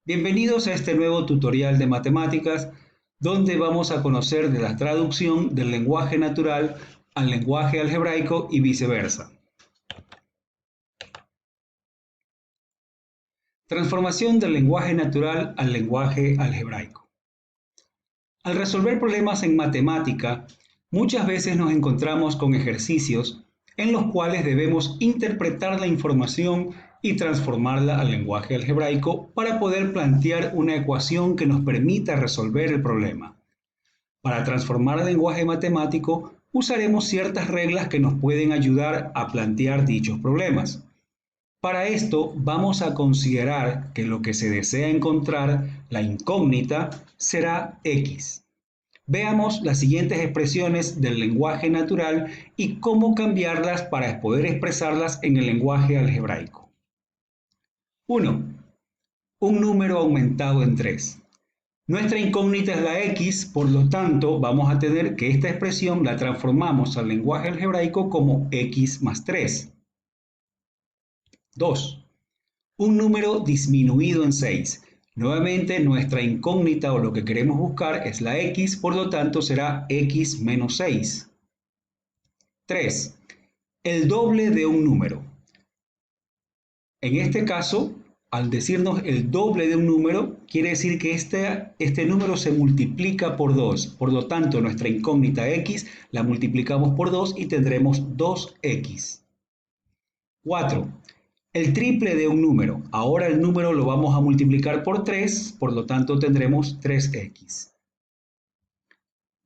Bienvenidos a este nuevo tutorial de matemáticas, donde vamos a conocer de la traducción del lenguaje natural al lenguaje algebraico y viceversa. Transformación del lenguaje natural al lenguaje algebraico. Al resolver problemas en matemática, muchas veces nos encontramos con ejercicios en los cuales debemos interpretar la información y transformarla al lenguaje algebraico para poder plantear una ecuación que nos permita resolver el problema. Para transformar el lenguaje matemático, usaremos ciertas reglas que nos pueden ayudar a plantear dichos problemas. Para esto, vamos a considerar que lo que se desea encontrar, la incógnita, será x. Veamos las siguientes expresiones del lenguaje natural y cómo cambiarlas para poder expresarlas en el lenguaje algebraico. 1. Un número aumentado en 3. Nuestra incógnita es la x, por lo tanto vamos a tener que esta expresión la transformamos al lenguaje algebraico como x más 3. 2. Un número disminuido en 6. Nuevamente nuestra incógnita o lo que queremos buscar es la x, por lo tanto será x menos 6. 3. El doble de un número. En este caso, al decirnos el doble de un número, quiere decir que este número se multiplica por 2. Por lo tanto, nuestra incógnita x la multiplicamos por 2 y tendremos 2x. 4. El triple de un número. Ahora el número lo vamos a multiplicar por 3, por lo tanto tendremos 3x.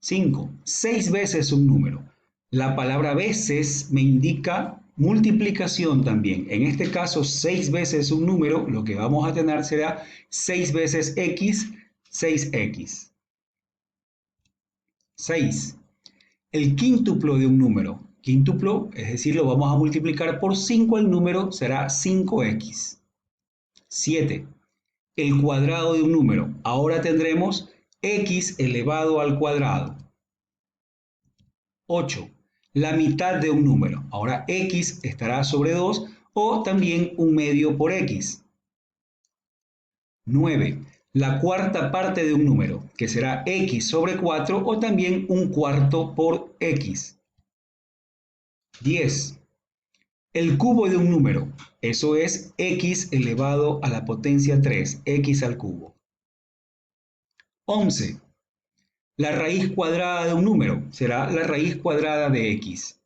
5. 6 veces un número. La palabra veces me indica multiplicación también. En este caso, 6 veces un número, lo que vamos a tener será 6 veces x, 6x. 6. El quíntuplo de un número. Quíntuplo, es decir, lo vamos a multiplicar por 5, el número será 5x. 7. El cuadrado de un número. Ahora tendremos x elevado al cuadrado. 8. La mitad de un número. Ahora x estará sobre 2 o también un medio por x. 9. La cuarta parte de un número, que será x sobre 4 o también un cuarto por x. 10. El cubo de un número, eso es x elevado a la potencia 3, x al cubo. 11. La raíz cuadrada de un número será la raíz cuadrada de x.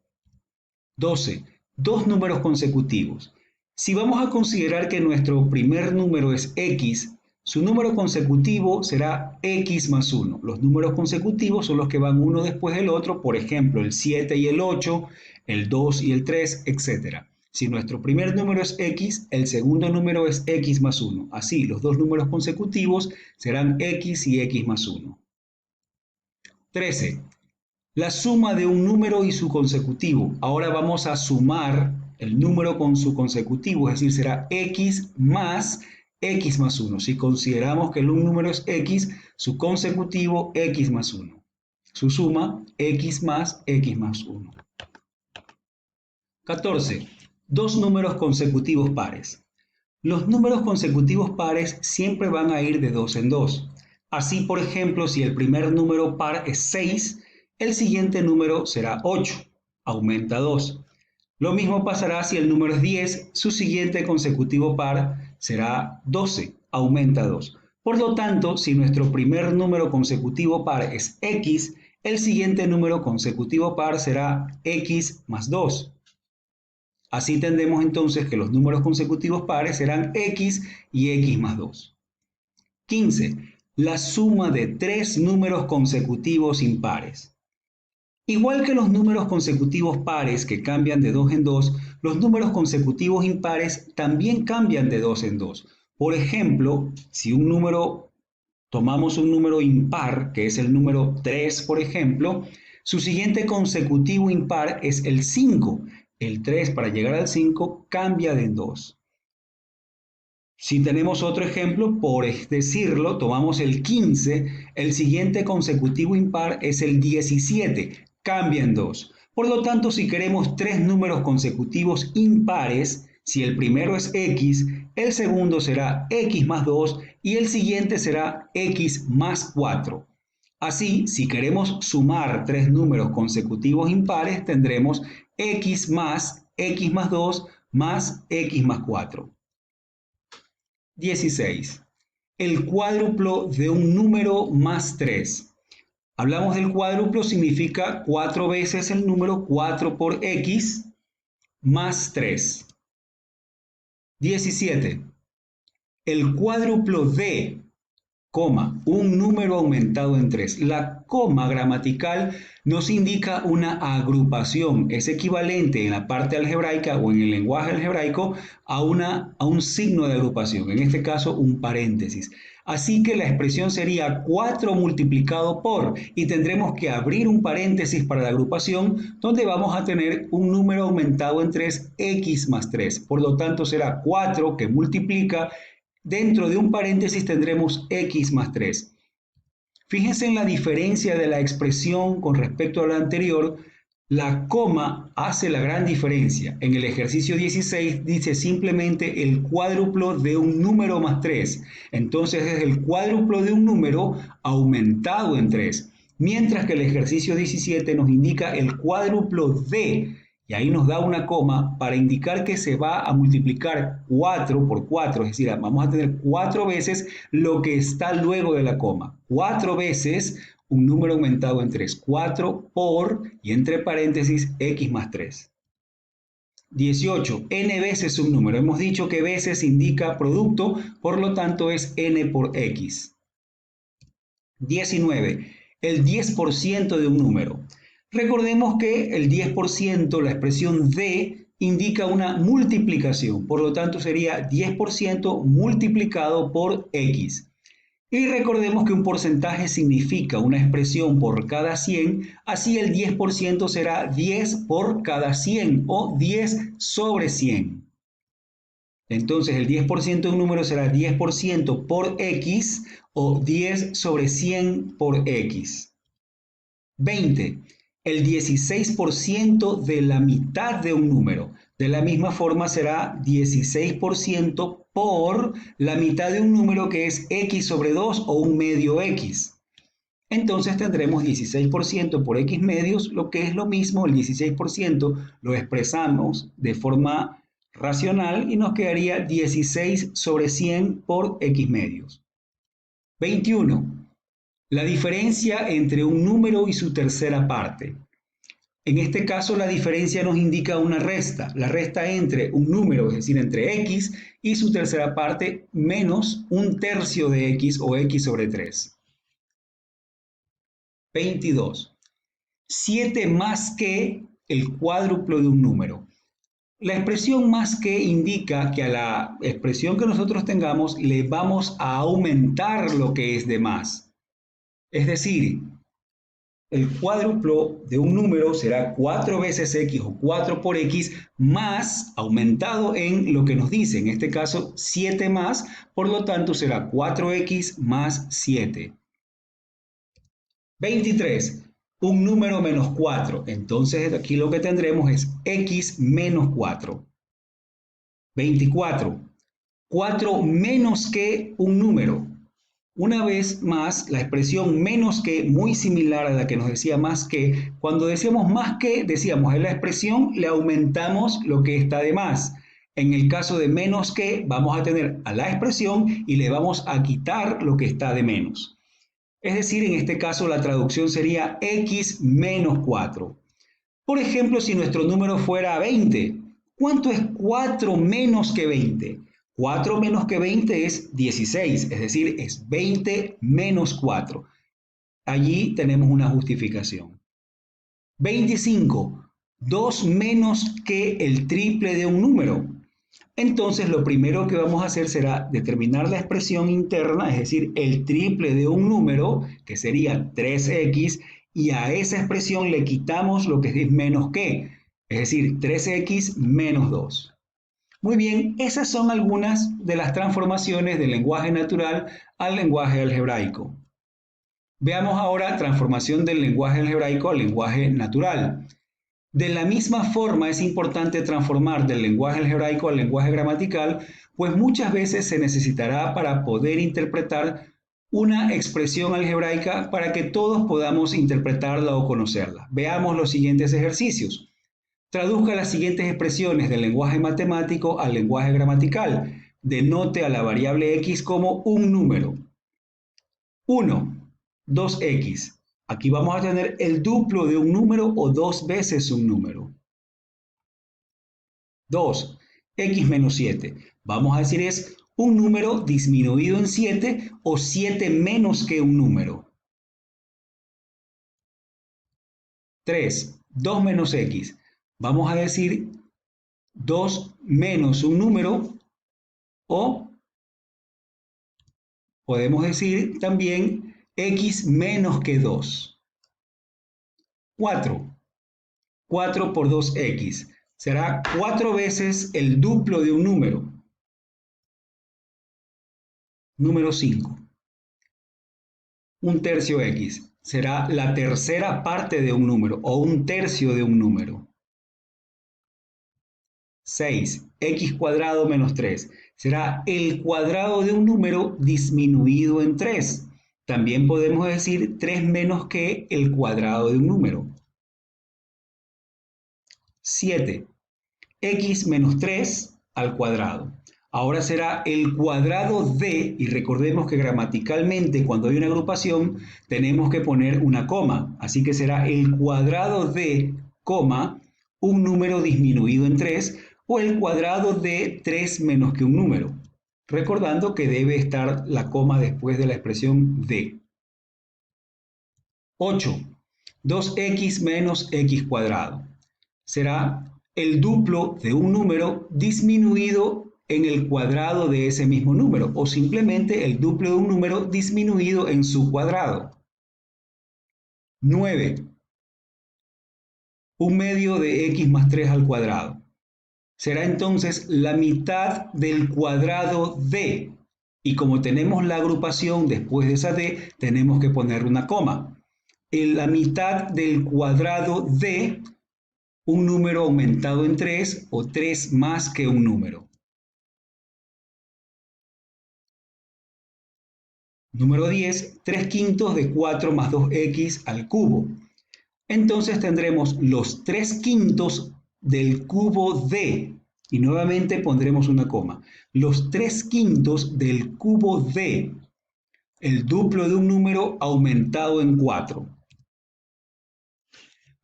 12. Dos números consecutivos. Si vamos a considerar que nuestro primer número es x, su número consecutivo será x más 1. Los números consecutivos son los que van uno después del otro, por ejemplo, el 7 y el 8, el 2 y el 3, etc. Si nuestro primer número es x, el segundo número es x más 1. Así, los dos números consecutivos serán x y x más 1. 13. La suma de un número y su consecutivo. Ahora vamos a sumar el número con su consecutivo, es decir, será x más 1. Si consideramos que un número es x, su consecutivo x más 1. Su suma x más 1. 14. Dos números consecutivos pares. Los números consecutivos pares siempre van a ir de 2 en 2. Así, por ejemplo, si el primer número par es 6, el siguiente número será 8, aumenta 2. Lo mismo pasará si el número es 10, su siguiente consecutivo par será 12, aumenta 2. Por lo tanto, si nuestro primer número consecutivo par es x, el siguiente número consecutivo par será x más 2. Así entendemos entonces que los números consecutivos pares serán x y x más 2. 15. La suma de tres números consecutivos impares. Igual que los números consecutivos pares que cambian de 2 en 2, los números consecutivos impares también cambian de 2 en 2. Por ejemplo, si tomamos un número impar, que es el número 3, por ejemplo, su siguiente consecutivo impar es el 5. El 3 para llegar al 5 cambia de 2. Si tenemos otro ejemplo, por decirlo, tomamos el 15, el siguiente consecutivo impar es el 17, cambia en 2. Por lo tanto, si queremos tres números consecutivos impares, si el primero es x, el segundo será x más 2 y el siguiente será x más 4. Así, si queremos sumar tres números consecutivos impares, tendremos x más 2 más x más 4. 16. El cuádruplo de un número más 3. Hablamos del cuádruplo, significa 4 veces el número 4 por x más 3. 17. El cuádruplo de, un número aumentado en 3. La coma gramatical nos indica una agrupación, es equivalente en la parte algebraica o en el lenguaje algebraico a un signo de agrupación, en este caso un paréntesis. Así que la expresión sería 4 multiplicado por, y tendremos que abrir un paréntesis para la agrupación, donde vamos a tener un número aumentado en 3, x más 3. Por lo tanto, será 4 que multiplica. Dentro de un paréntesis tendremos x más 3. Fíjense en la diferencia de la expresión con respecto a la anterior. La coma hace la gran diferencia. En el ejercicio 16 dice simplemente el cuádruplo de un número más 3. Entonces es el cuádruplo de un número aumentado en 3. Mientras que el ejercicio 17 nos indica el cuádruplo de, y ahí nos da una coma para indicar que se va a multiplicar 4 por 4, es decir, vamos a tener 4 veces lo que está luego de la coma. 4 veces un número aumentado en 3. 4 por, y entre paréntesis, x más 3. 18. N veces un número. Hemos dicho que veces indica producto, por lo tanto es n por x. 19. El 10% de un número. Recordemos que el 10%, la expresión de, indica una multiplicación, por lo tanto sería 10% multiplicado por x. Y recordemos que un porcentaje significa una expresión por cada 100, así el 10% será 10 por cada 100 o 10 sobre 100. Entonces el 10% de un número será 10% por x o 10 sobre 100 por x. 20. El 16% de la mitad de un número. De la misma forma será 16% por la mitad de un número, que es x sobre 2 o un medio x. Entonces tendremos 16% por x medios, lo que es lo mismo. El 16% lo expresamos de forma racional y nos quedaría 16 sobre 100 por x medios. 21. La diferencia entre un número y su tercera parte. En este caso, la diferencia nos indica una resta. La resta entre un número, es decir, entre x y su tercera parte, menos un tercio de x o x sobre 3. 22. 7 más que el cuádruplo de un número. La expresión más que indica que a la expresión que nosotros tengamos le vamos a aumentar lo que es de más. Es decir, el cuádruplo de un número será 4 veces x o 4 por x más aumentado en lo que nos dice, en este caso 7 más, por lo tanto será 4x más 7. 23. Un número menos 4. Entonces aquí lo que tendremos es x menos 4. 24. 4 menos que un número. Una vez más, la expresión menos que, muy similar a la que nos decía más que. Cuando decíamos más que, decíamos en la expresión le aumentamos lo que está de más. En el caso de menos que, vamos a tener a la expresión y le vamos a quitar lo que está de menos. Es decir, en este caso la traducción sería x menos 4. Por ejemplo, si nuestro número fuera 20, ¿cuánto es 4 menos que 20? 4 menos que 20 es 16, es decir, es 20 menos 4. Allí tenemos una justificación. 25. 2 menos que el triple de un número. Entonces, lo primero que vamos a hacer será determinar la expresión interna, es decir, el triple de un número, que sería 3x, y a esa expresión le quitamos lo que es menos que, es decir, 3x menos 2. Muy bien, esas son algunas de las transformaciones del lenguaje natural al lenguaje algebraico. Veamos ahora transformación del lenguaje algebraico al lenguaje natural. De la misma forma es importante transformar del lenguaje algebraico al lenguaje gramatical, pues muchas veces se necesitará para poder interpretar una expresión algebraica para que todos podamos interpretarla o conocerla. Veamos los siguientes ejercicios. Traduzca las siguientes expresiones del lenguaje matemático al lenguaje gramatical. Denote a la variable x como un número. 1, 2x. Aquí vamos a tener el duplo de un número o 2 veces un número. 2, x menos 7. Vamos a decir es un número disminuido en 7 o 7 menos que un número. 3, 2 menos x. Vamos a decir 2 menos un número o podemos decir también x menos que 2. 4. 4 por 2x. Será 4 veces el duplo de un número. Número 5. Un tercio x. Será la tercera parte de un número o un tercio de un número. 6. X cuadrado menos 3. Será el cuadrado de un número disminuido en 3. También podemos decir 3 menos que el cuadrado de un número. 7. X menos 3 al cuadrado. Ahora será el cuadrado de, y recordemos que gramaticalmente cuando hay una agrupación tenemos que poner una coma. Así que será el cuadrado de, coma, un número disminuido en 3 o el cuadrado de 3 menos que un número. Recordando que debe estar la coma después de la expresión de. 8. 2x menos x cuadrado. Será el duplo de un número disminuido en el cuadrado de ese mismo número o simplemente el duplo de un número disminuido en su cuadrado. 9. Un medio de x más 3 al cuadrado. Será entonces la mitad del cuadrado de, y como tenemos la agrupación después de esa d, tenemos que poner una coma. La mitad del cuadrado de un número aumentado en 3 o 3 más que un número. Número 10, 3 quintos de 4 más 2x al cubo. Entonces tendremos los 3 quintos del cubo de, y nuevamente pondremos una coma, los 3 quintos del cubo de, el duplo de un número aumentado en 4.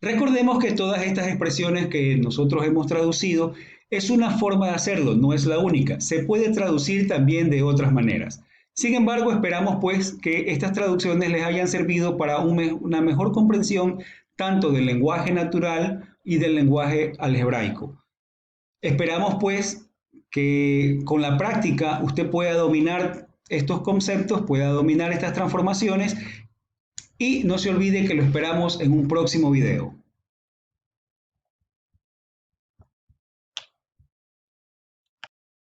Recordemos que todas estas expresiones que nosotros hemos traducido es una forma de hacerlo, no es la única. Se puede traducir también de otras maneras. Sin embargo, esperamos pues que estas traducciones les hayan servido para una mejor comprensión tanto del lenguaje natural y del lenguaje algebraico. Esperamos pues que con la práctica usted pueda dominar estos conceptos, pueda dominar estas transformaciones y no se olvide que lo esperamos en un próximo video.